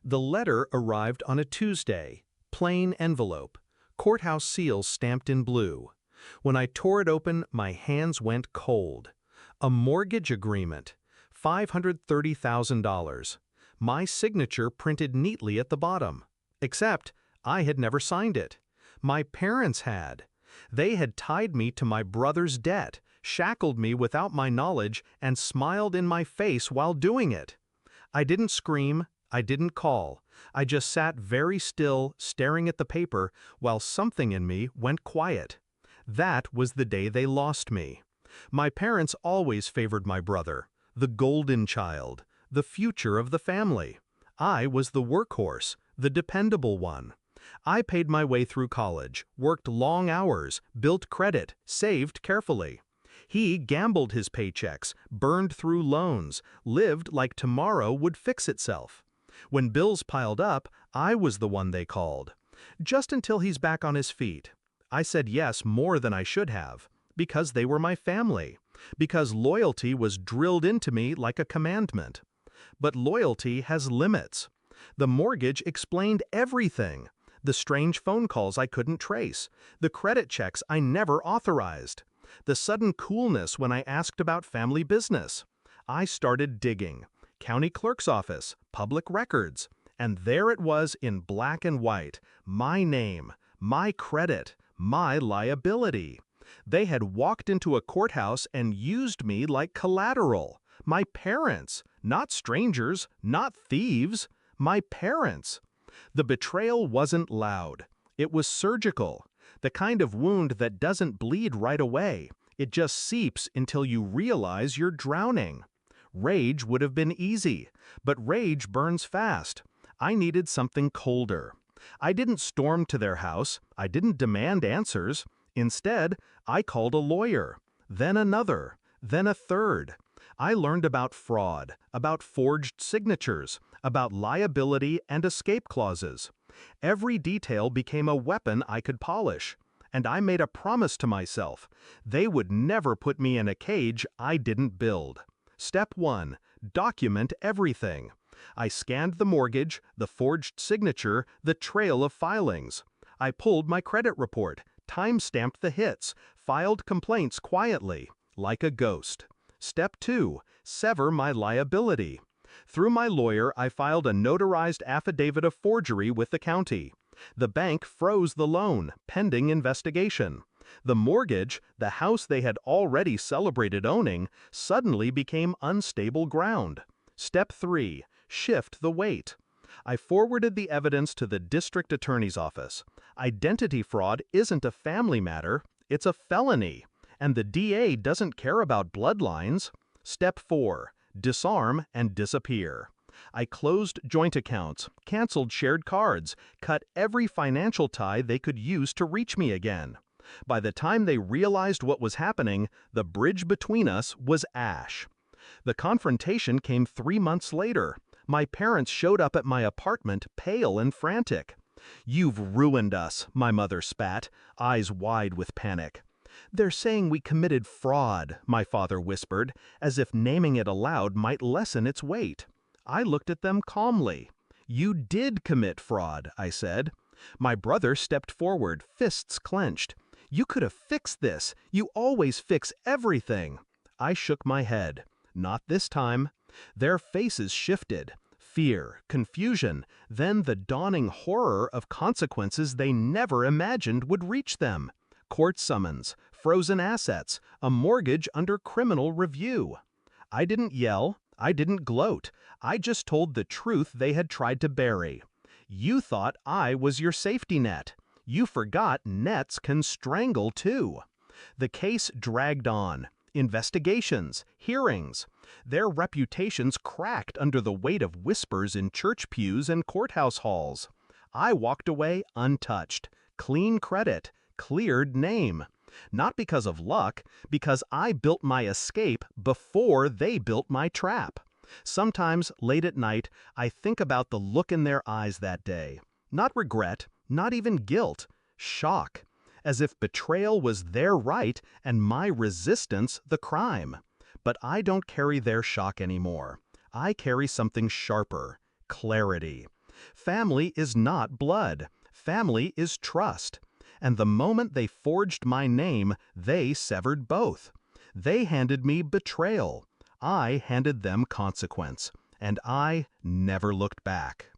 The letter arrived on a Tuesday, plain envelope, courthouse seals stamped in blue. When I tore it open, my hands went cold. A mortgage agreement, $530,000. My signature printed neatly at the bottom. Except, I had never signed it. My parents had. They had tied me to my brother's debt, shackled me without my knowledge, and smiled in my face while doing it. I didn't scream, I didn't call. I just sat very still, staring at the paper, while something in me went quiet. That was the day they lost me. My parents always favored my brother, the golden child, the future of the family. I was the workhorse, the dependable one. I paid my way through college, worked long hours, built credit, saved carefully. He gambled his paychecks, burned through loans, lived like tomorrow would fix itself. When bills piled up, I was the one they called. Just until he's back on his feet. I said yes more than I should have, because they were my family, because loyalty was drilled into me like a commandment. But loyalty has limits. The mortgage explained everything. The strange phone calls I couldn't trace, the credit checks I never authorized, the sudden coolness when I asked about family business. I started digging. County clerk's office, public records, and there it was in black and white, my name, my credit, my liability. They had walked into a courthouse and used me like collateral. My parents, not strangers, not thieves, my parents. The betrayal wasn't loud. It was surgical, the kind of wound that doesn't bleed right away. It just seeps until you realize you're drowning. Rage would have been easy, but rage burns fast. I needed something colder. I didn't storm to their house. I didn't demand answers. Instead, I called a lawyer, then another, then a third. I learned about fraud, about forged signatures, about liability and escape clauses. Every detail became a weapon I could polish. And I made a promise to myself. They would never put me in a cage I didn't build. Step 1. Document everything. I scanned the mortgage, the forged signature, the trail of filings. I pulled my credit report, time-stamped the hits, filed complaints quietly, like a ghost. Step 2. Sever my liability. Through my lawyer, I filed a notarized affidavit of forgery with the county. The bank froze the loan, pending investigation. The mortgage, the house they had already celebrated owning, suddenly became unstable ground. Step 3. Shift the weight. I forwarded the evidence to the district attorney's office. Identity fraud isn't a family matter, it's a felony. And the DA doesn't care about bloodlines. Step 4. Disarm and disappear. I closed joint accounts, canceled shared cards, cut every financial tie they could use to reach me again. By the time they realized what was happening, the bridge between us was ash. The confrontation came 3 months later. My parents showed up at my apartment, pale and frantic. "You've ruined us," my mother spat, eyes wide with panic. "They're saying we committed fraud," my father whispered, as if naming it aloud might lessen its weight. I looked at them calmly. "You did commit fraud," I said. My brother stepped forward, fists clenched. "You could have fixed this. You always fix everything." I shook my head. Not this time. Their faces shifted. Fear, confusion, then the dawning horror of consequences they never imagined would reach them. Court summons, frozen assets, a mortgage under criminal review. I didn't yell. I didn't gloat. I just told the truth they had tried to bury. You thought I was your safety net. You forgot nets can strangle too. The case dragged on. Investigations, hearings. Their reputations cracked under the weight of whispers in church pews and courthouse halls. I walked away untouched. Clean credit, cleared name. Not because of luck, because I built my escape before they built my trap. Sometimes, late at night, I think about the look in their eyes that day. Not regret, not even guilt, shock. As if betrayal was their right and my resistance the crime. But I don't carry their shock anymore. I carry something sharper, clarity. Family is not blood. Family is trust. And the moment they forged my name, they severed both. They handed me betrayal. I handed them consequence. And I never looked back.